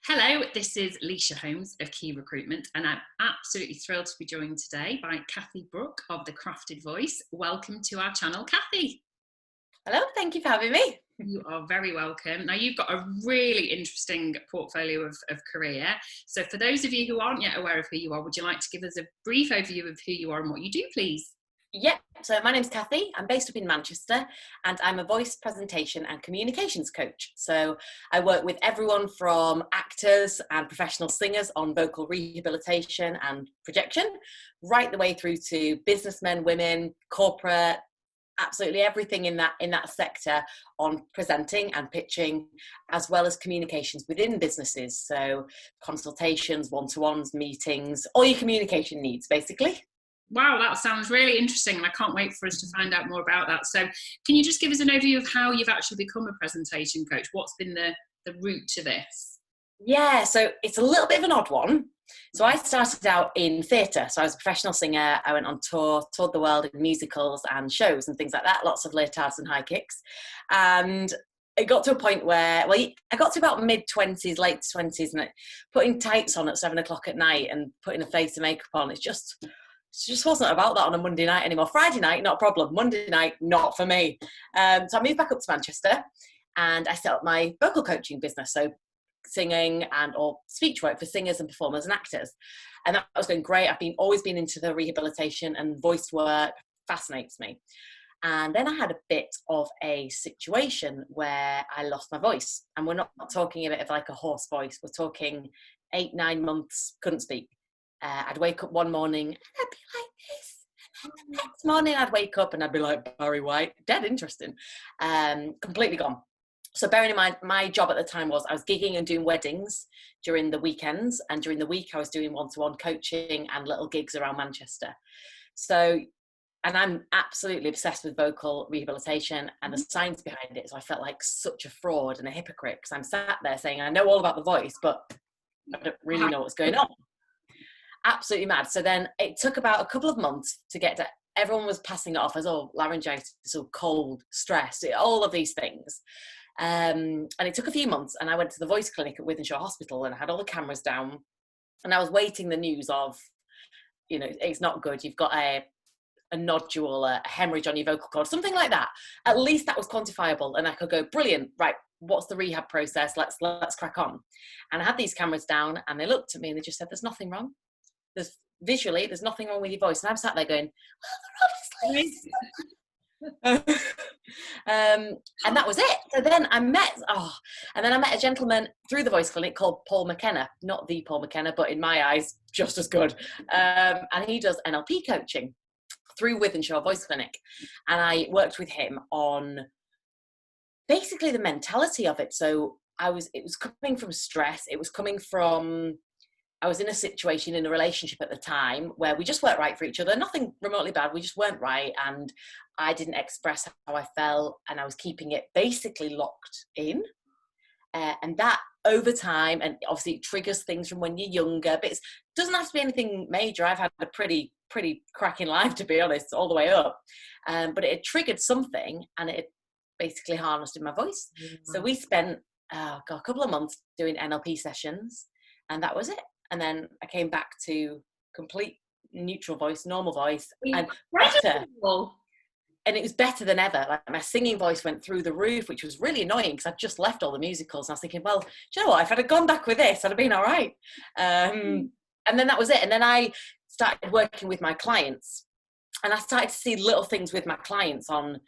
Hello, this is Lysha Holmes of Key Recruitment, and I'm absolutely thrilled to be joined today by Kathy Brooke of The Crafted Voice. Welcome to our channel, Kathy. Hello, thank you for having me. You are very welcome. Now, you've got a really interesting portfolio of career. So for those of you who aren't yet aware of who you are, would you like to give us a brief overview of who you are and what you do, please? Yeah, so my name's Kathy. I'm based up in Manchester and I'm a voice presentation and communications coach. So I work with everyone from actors and professional singers on vocal rehabilitation and projection, right the way through to businessmen, women, corporate, absolutely everything in that sector on presenting and pitching, as well as communications within businesses. So consultations, one-to-ones, meetings, all your communication needs, basically. Wow, that sounds really interesting, and I can't wait for us to find out more about that. So can you just give us an overview of how you've actually become a presentation coach? What's been the route to this? Yeah, so it's a little bit of an odd one. So I started out in theatre. So I was a professional singer. I went on tour, toured the world in musicals and shows and things like that, lots of leotards and high kicks. And it got to a point where, well, I got to about mid-20s, late 20s, and putting tights on at 7 o'clock at night and putting a face of makeup on, it just wasn't about that on a Monday night anymore. Friday night, not a problem. Monday night, not for me. So I moved back up to Manchester and I set up my vocal coaching business. So singing and or speech work for singers and performers and actors. And that was going great. I've always been into the rehabilitation and voice work. Fascinates me. And then I had a bit of a situation where I lost my voice. And we're not talking a bit of like a hoarse voice. We're talking 8-9 months, couldn't speak. I'd wake up one morning and I'd be like this. And then the next morning I'd wake up and I'd be like Barry White. Dead interesting. Completely gone. So bearing in mind, my job at the time was I was gigging and doing weddings during the weekends. And during the week I was doing one-to-one coaching and little gigs around Manchester. So, and I'm absolutely obsessed with vocal rehabilitation and the science behind it. So I felt like such a fraud and a hypocrite because I'm sat there saying, I know all about the voice, but I don't really know what's going on. Absolutely mad. So then it took about a couple of months to get to, everyone was passing it off as, oh, laryngitis, or cold, stress, all of these things. And it took a few months and I went to the voice clinic at Wythenshawe Hospital and I had all the cameras down and I was waiting the news of, you know, it's not good. You've got a nodule, a hemorrhage on your vocal cord, something like that. At least that was quantifiable and I could go, brilliant, right, what's the rehab process? Let's crack on. And I had these cameras down and they looked at me and they just said, there's nothing wrong. There's nothing wrong with your voice. And I'm sat there going, well, there obviously is. And that was it. So then I met a gentleman through the voice clinic called Paul McKenna, not the Paul McKenna, but in my eyes, just as good. And he does NLP coaching through Wythenshawe Voice Clinic. And I worked with him on basically the mentality of it. So it was coming from stress. It was coming from, I was in a situation, in a relationship at the time where we just weren't right for each other. Nothing remotely bad. We just weren't right. And I didn't express how I felt and I was keeping it basically locked in. And that over time, and obviously it triggers things from when you're younger, but it doesn't have to be anything major. I've had a pretty cracking life, to be honest, all the way up. But it had triggered something and it basically harnessed in my voice. Mm-hmm. So we spent a couple of months doing NLP sessions and that was it. And then I came back to complete neutral voice, normal voice, and better. And it was better than ever. Like my singing voice went through the roof, which was really annoying because I'd just left all the musicals. And I was thinking, well, do you know what? If I'd have gone back with this, I'd have been all right. And then that was it. And then I started working with my clients. And I started to see little things with my clients on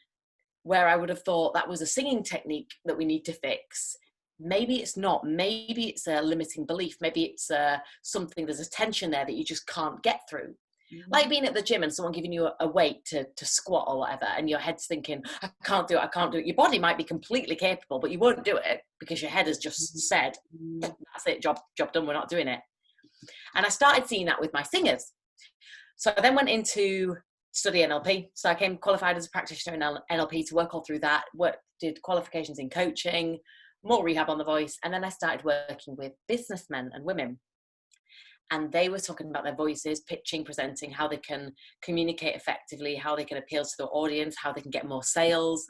where I would have thought that was a singing technique that we need to fix. Maybe it's not. Maybe it's a limiting belief. Maybe it's something, there's a tension there that you just can't get through. Mm-hmm. Like being at the gym and someone giving you a weight to squat or whatever, and your head's thinking, I can't do it. Your body might be completely capable, but you won't do it because your head has just said, that's it, job done, we're not doing it. And I started seeing that with my singers. So I then went into study NLP. So I came qualified as a practitioner in NLP to work all through that, did qualifications in coaching, more rehab on the voice. And then I started working with businessmen and women. And they were talking about their voices, pitching, presenting, how they can communicate effectively, how they can appeal to their audience, how they can get more sales.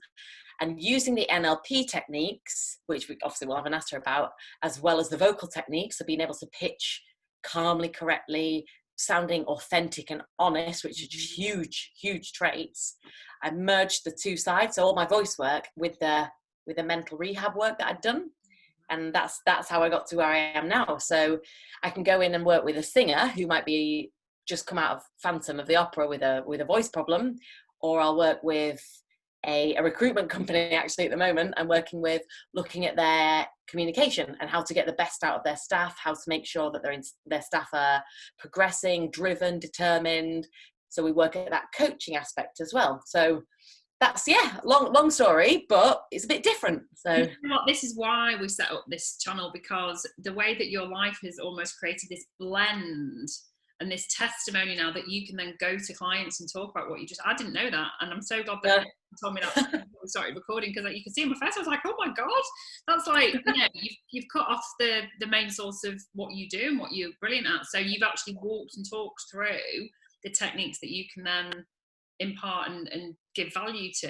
And using the NLP techniques, which we obviously will have an answer about, as well as the vocal techniques, so being able to pitch calmly, correctly, sounding authentic and honest, which are just huge traits. I merged the two sides, so all my voice work with the mental rehab work that I'd done, and that's how I got to where I am now. So I can go in and work with a singer who might be just come out of Phantom of the Opera with a voice problem, or I'll work with a recruitment company. Actually, at the moment I'm working with looking at their communication and how to get the best out of their staff, how to make sure that their staff are progressing, driven, determined. So we work at that coaching aspect as well. So that's, long story, but it's a bit different. So you know what, this is why we set up this channel, because the way that your life has almost created this blend and this testimony now that you can then go to clients and talk about what you just, I didn't know that, and I'm so glad that you told me that before we started recording, because like, you can see on my face, I was like, oh my god, that's like, you know, you've cut off the main source of what you do and what you're brilliant at. So you've actually walked and talked through the techniques that you can then impart and give value to.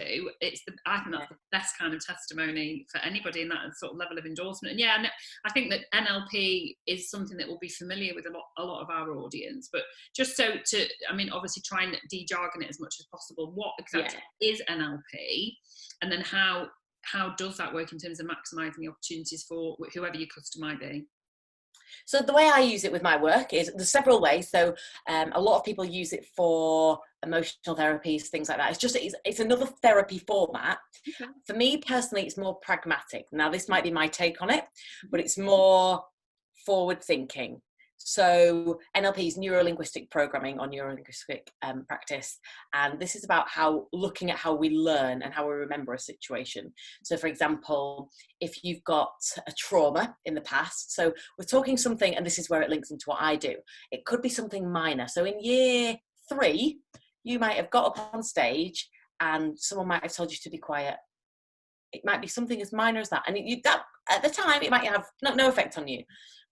I think that's the best kind of testimony for anybody in that sort of level of endorsement. And yeah, I think that NLP is something that will be familiar with a lot of our audience, but just so to, I mean, obviously try and de-jargon it as much as possible. What exactly is NLP, and then how does that work in terms of maximising the opportunities for whoever your customer might be? So the way I use it with my work is there's several ways. So a lot of people use it for emotional therapies, things like that. It's another therapy format. Okay. For me personally, it's more pragmatic. Now, this might be my take on it, but it's more forward thinking. So NLP is neuro-linguistic programming, or neuro-linguistic practice, and this is about looking at how we learn and how we remember a situation. So for example, if you've got a trauma in the past, so we're talking something, and this is where it links into what I do, it could be something minor. So in year 3 you might have got up on stage and someone might have told you to be quiet. It might be something as minor as that, and that at the time it might have no effect on you.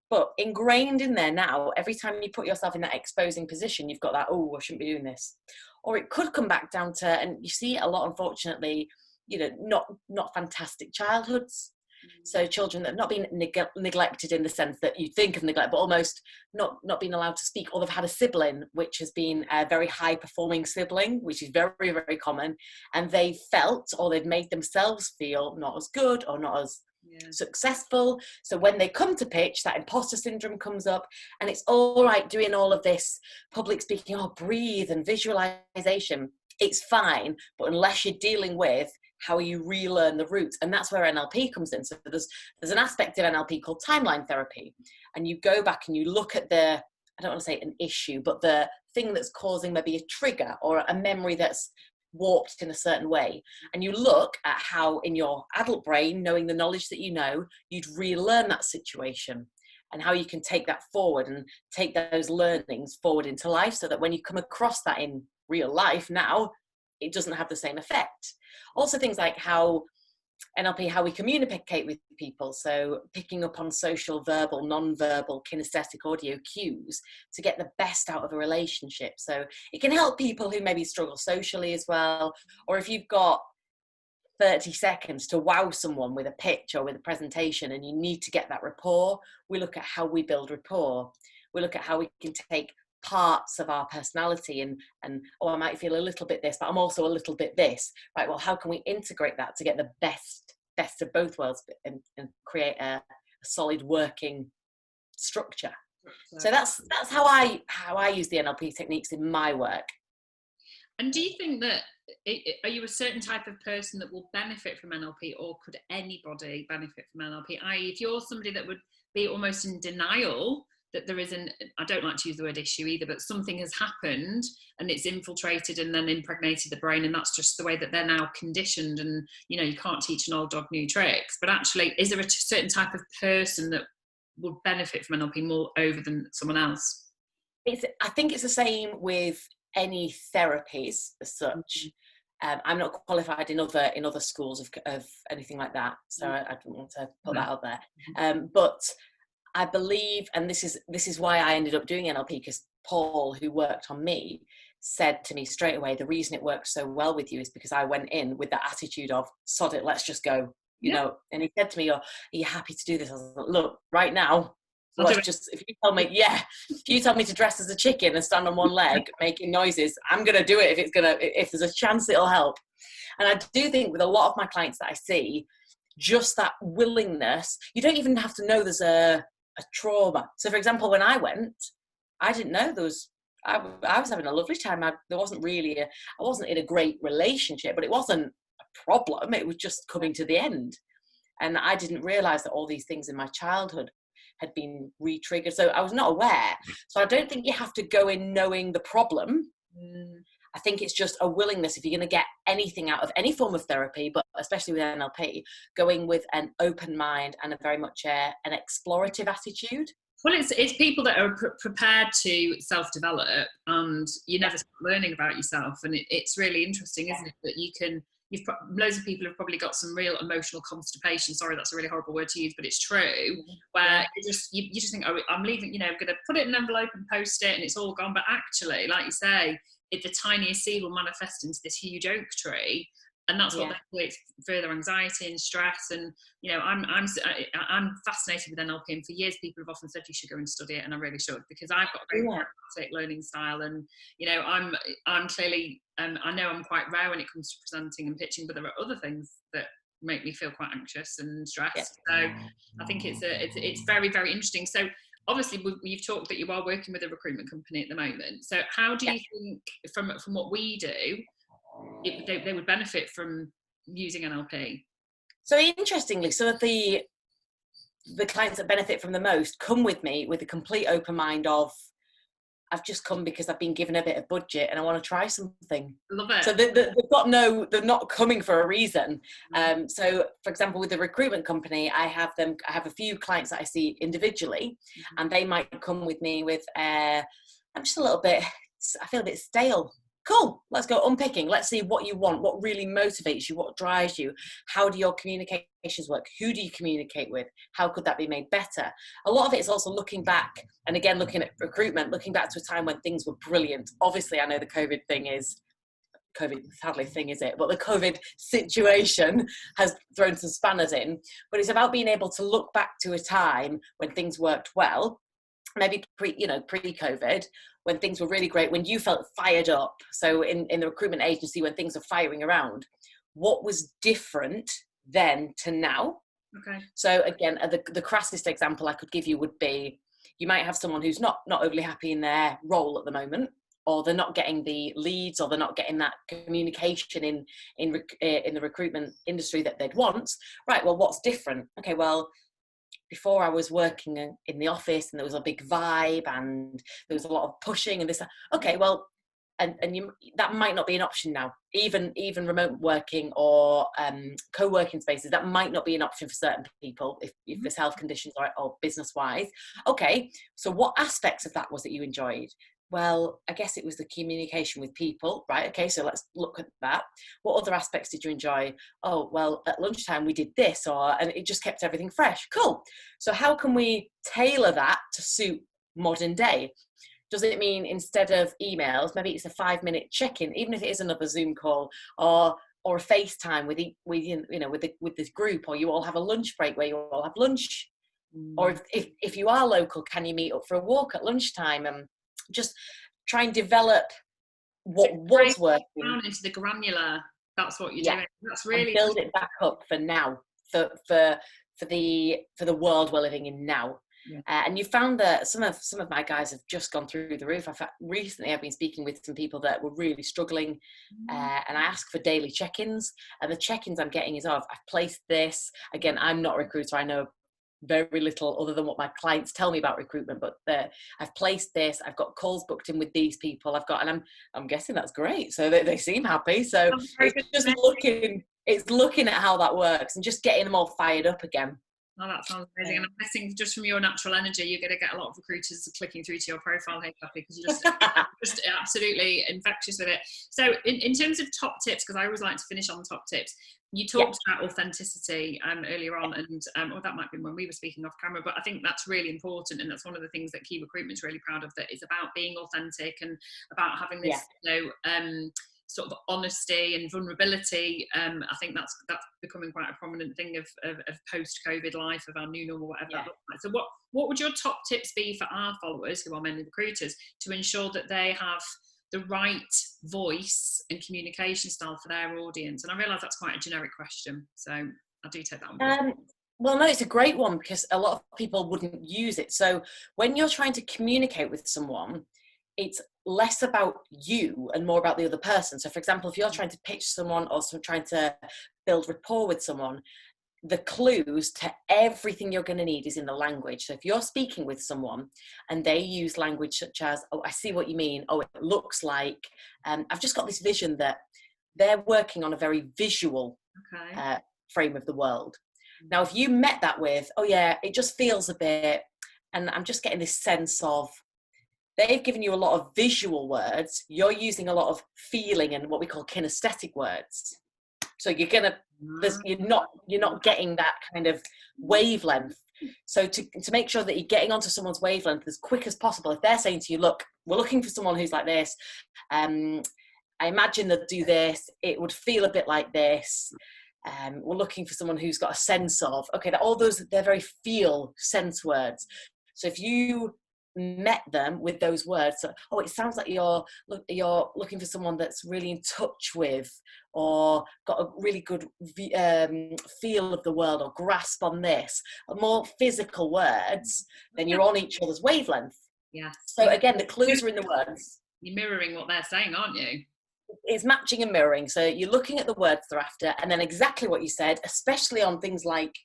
But ingrained in there now, every time you put yourself in that exposing position, you've got that, oh, I shouldn't be doing this. Or it could come back down to, and you see it a lot, unfortunately, you know, not fantastic childhoods. So children that have not been neglected in the sense that you think of neglect, but almost not being allowed to speak, or they've had a sibling which has been a very high performing sibling, which is very, very common, and they felt, or they've made themselves feel not as good or not as successful. So when they come to pitch, that imposter syndrome comes up, and it's all right doing all of this public speaking, breathe and visualization, it's fine, but unless you're dealing with how you relearn the roots, and that's where NLP comes in. So there's an aspect of NLP called timeline therapy, and you go back and you look at I don't want to say an issue, but the thing that's causing maybe a trigger or a memory that's warped in a certain way, and you look at how in your adult brain, knowing the knowledge that you know, you'd relearn that situation, and how you can take that forward and take those learnings forward into life, so that when you come across that in real life now, it doesn't have the same effect. Also things like how NLP, how we communicate with people, so picking up on social, verbal, non-verbal, kinesthetic audio cues to get the best out of a relationship. So it can help people who maybe struggle socially as well, or if you've got 30 seconds to wow someone with a pitch or with a presentation and you need to get that rapport, we look at how we build rapport. We look at how we can take parts of our personality and I might feel a little bit this, but I'm also a little bit this, right? Well, how can we integrate that to get the best of both worlds and create a solid working structure? So that's how I use the NLP techniques in my work. And do you think that are you a certain type of person that will benefit from NLP, or could anybody benefit from NLP? I.e., if you're somebody that would be almost in denial that there is I don't like to use the word issue either, but something has happened and it's infiltrated and then impregnated the brain, and that's just the way that they're now conditioned, and you know, you can't teach an old dog new tricks. But actually, is there a certain type of person that would benefit from NLP more over than someone else? I think it's the same with any therapies as such. I'm not qualified in other schools of anything like that, so I don't want to put that out there. But I believe, and this is why I ended up doing NLP, because Paul, who worked on me, said to me straight away, the reason it worked so well with you is because I went in with that attitude of, sod it, let's just go, you know. And he said to me, oh, are you happy to do this? I was like, look, right now, let's just, if you tell me to dress as a chicken and stand on one leg making noises, I'm going to do it if there's a chance it'll help. And I do think with a lot of my clients that I see, just that willingness, you don't even have to know there's a trauma. So for example, when I went, I didn't know there was, I was having a lovely time. I wasn't in a great relationship, but it wasn't a problem. It was just coming to the end. And I didn't realize that all these things in my childhood had been re-triggered. So I was not aware. So I don't think you have to go in knowing the problem. I think it's just a willingness, if you're going to get anything out of any form of therapy, but especially with NLP, going with an open mind and a very much an explorative attitude. Well, it's people that are prepared to self-develop, and you never stop learning about yourself. And it's really interesting, isn't it, that loads of people have probably got some real emotional constipation. Sorry, that's a really horrible word to use, but it's true. Where you just think, oh, I'm leaving, I'm going to put it in an envelope and post it, and it's all gone. But actually, like you say, the tiniest seed will manifest into this huge oak tree. And that's what creates further anxiety and stress. And I'm fascinated with NLP, and for years people have often said you should go and study it, and I really should, because I've got a very pragmatic learning style, and I'm clearly I know I'm quite rare when it comes to presenting and pitching, but there are other things that make me feel quite anxious and stressed. So I think it's very, very interesting. So obviously you've talked that you are working with a recruitment company at the moment. So how do you think from what we do, they would benefit from using NLP? So interestingly, some of the clients that benefit from the most come with me with a complete open mind of, I've just come because I've been given a bit of budget and I want to try something. Love it. So they're not coming for a reason. So for example, with the recruitment company, I have a few clients that I see individually, and they might come with me with, I'm just a little bit, I feel a bit stale. Cool, let's go unpicking. Let's see what you want, what really motivates you, what drives you. How do your communications work? Who do you communicate with? How could that be made better? A lot of it is also looking back, and again, looking at recruitment, looking back to a time when things were brilliant. Obviously, I know the COVID hardly a thing, is it? But the COVID situation has thrown some spanners in. But it's about being able to look back to a time when things worked well, maybe pre-COVID, when things were really great, when you felt fired up. So in the recruitment agency, when things are firing around, what was different then to now? Okay. So again, the crassest example I could give you would be, you might have someone who's not overly happy in their role at the moment, or they're not getting the leads, or they're not getting that communication in the recruitment industry that they'd want. Right, well, what's different? Okay, well, before I was working in the office and there was a big vibe and there was a lot of pushing and this. Okay, well, and that might not be an option now. Even remote working or co-working spaces, that might not be an option for certain people if there's health conditions or business-wise. Okay, so what aspects of that was it you enjoyed? Well, I guess it was the communication with people, right? Okay, so let's look at that. What other aspects did you enjoy? Oh, well, at lunchtime we did this, and it just kept everything fresh. Cool. So how can we tailor that to suit modern day? Does it mean instead of emails, maybe it's a 5-minute check-in, even if it is another Zoom call or a FaceTime with this group, or you all have a lunch break where you all have lunch, or if you are local, can you meet up for a walk at lunchtime? Just try and develop what was working down into the granular. That's what you're doing. That's really, and build it back up for now, for the world we're living in now. And you found that some of my guys have just gone through the roof. Recently I've been speaking with some people that were really struggling, and I ask for daily check-ins, and the check-ins I'm getting is, I've placed this. Again, I'm not a recruiter, I know very little other than what my clients tell me about recruitment, but I've placed this, I've got calls booked in with these people, and I'm guessing that's great, so they seem happy. So it's just looking at how that works and just getting them all fired up again. Oh, that sounds amazing. And I'm guessing just from your natural energy, you're going to get a lot of recruiters clicking through to your profile, hey, Kathy, because you're just absolutely infectious with it. So in terms of top tips, because I always like to finish on top tips, you talked about authenticity earlier on, and or that might be when we were speaking off camera, but I think that's really important, and that's one of the things that Key Recruitment's really proud of, that is about being authentic and about having this, sort of honesty and vulnerability. I think that's becoming quite a prominent thing of post-COVID life, of our new normal, whatever that looks like. So what would your top tips be for our followers, who are mainly recruiters, to ensure that they have the right voice and communication style for their audience? And I realise that's quite a generic question, so I do take that on. Well, no, it's a great one, because a lot of people wouldn't use it. So when you're trying to communicate with someone, it's less about you and more about the other person. So for example, if you're trying to pitch someone or trying to build rapport with someone, the clues to everything you're going to need is in the language. So if you're speaking with someone and they use language such as, oh, I see what you mean, oh, it looks like, I've just got this vision, that they're working on a very visual frame of the world. Now, if you met that with, oh yeah, it just feels a bit, and I'm just getting this sense of, they've given you a lot of visual words, you're using a lot of feeling and what we call kinesthetic words. So you're not getting that kind of wavelength. So to make sure that you're getting onto someone's wavelength as quick as possible, if they're saying to you, look, we're looking for someone who's like this, I imagine they'll do this, it would feel a bit like this, we're looking for someone who's got a sense of, okay, all those, they're very feel sense words. So if you met them with those words, so, oh, it sounds like you're looking for someone that's really in touch with, or got a really good feel of the world, or grasp on this, more physical words, then you're on each other's wavelength. Yeah. So again, the clues are in the words. You're mirroring what they're saying, aren't you? It's matching and mirroring. So you're looking at the words they're after, and then exactly what you said, especially on things like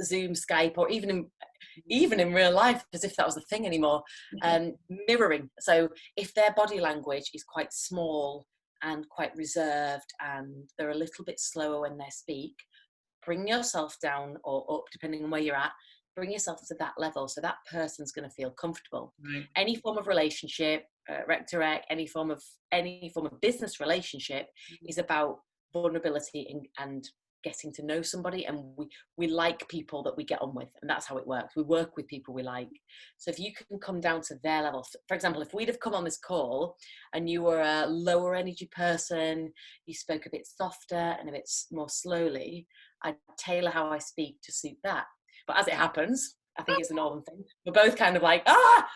Zoom, Skype, or even in real life, as if that was a thing anymore, mirroring. So if their body language is quite small and quite reserved, and they're a little bit slower when they speak, bring yourself down or up, depending on where you're at, bring yourself to that level, so that person's going to feel comfortable. Right. Any form of relationship, rec to rec, any form of business relationship is about vulnerability and getting to know somebody, and we like people that we get on with, and that's how it works. We work with people we like. So if you can come down to their level, for example, if we'd have come on this call and you were a lower energy person, you spoke a bit softer and a bit more slowly, I'd tailor how I speak to suit that. But as it happens, I think it's a northern thing, we're both kind of like,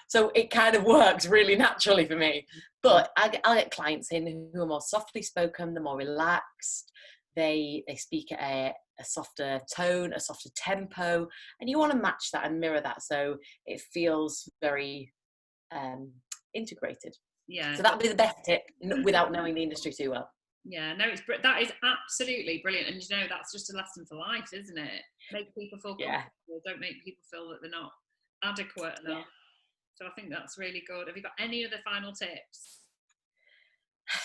so it kind of works really naturally for me. But I'll get clients in who are more softly spoken, they're more relaxed, they speak at a softer tone, a softer tempo, and you want to match that and mirror that so it feels very integrated. Yeah. So that would be the best tip, without knowing the industry too well. Yeah, no, that is absolutely brilliant, and that's just a lesson for life, isn't it? Make people feel comfortable. Don't make people feel that they're not adequate enough. So I think that's really good. Have you got any other final tips?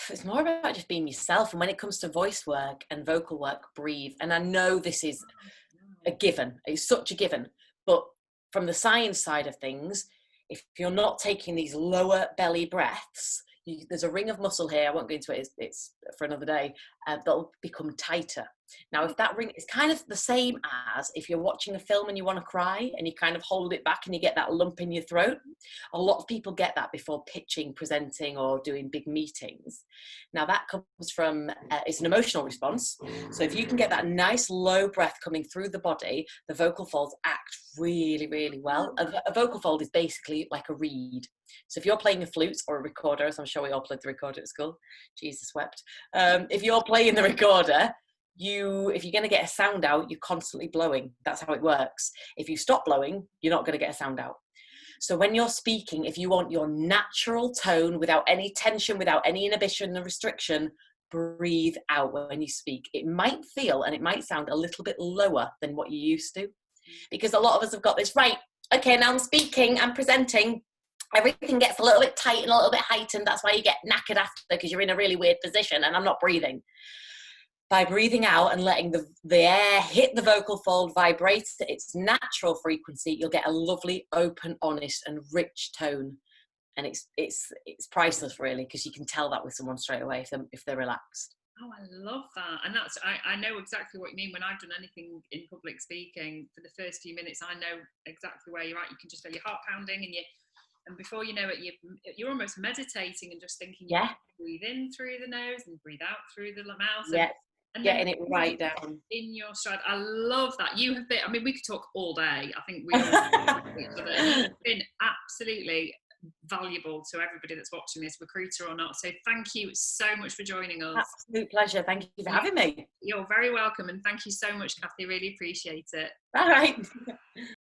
It's more about just being yourself, and when it comes to voice work and vocal work, breathe. And I know this is a given, it's such a given, but from the science side of things, if you're not taking these lower belly breaths, there's a ring of muscle here, I won't go into it, it's for another day, that'll become tighter. Now, if that ring is kind of the same as if you're watching a film and you want to cry and you kind of hold it back and you get that lump in your throat. A lot of people get that before pitching, presenting, or doing big meetings. Now, that comes from, it's an emotional response. So if you can get that nice low breath coming through the body, the vocal folds act really, really well. A vocal fold is basically like a reed. So if you're playing a flute or a recorder, as I'm sure we all played the recorder at school, Jesus wept. If you're playing the recorder, if you're going to get a sound out, you're constantly blowing. That's how it works. If you stop blowing, you're not going to get a sound out. So when you're speaking, if you want your natural tone without any tension, without any inhibition or restriction, breathe out when you speak. It might feel and it might sound a little bit lower than what you used to, because a lot of us have got this, right, okay, now I'm speaking, I'm presenting, everything gets a little bit tight and a little bit heightened. That's why you get knackered after, because you're in a really weird position and I'm not breathing. by breathing out and letting the air hit the vocal fold, vibrate at its natural frequency, you'll get a lovely, open, honest, and rich tone. And it's priceless, really, because you can tell that with someone straight away if they're relaxed. Oh, I love that. And that's, I know exactly what you mean. When I've done anything in public speaking, for the first few minutes, I know exactly where you're at. You can just feel your heart pounding, and before you know it, you're almost meditating and just thinking, you breathe in through the nose and breathe out through the mouth. And getting it right down. In your stride. I love that. You have been, I mean, we could talk all day. I think we all know each other. And you've been absolutely valuable to everybody that's watching this, recruiter or not. So thank you so much for joining us. Absolute pleasure. Thank you for having me. You're very welcome, and thank you so much, Kathy. Really appreciate it. All right.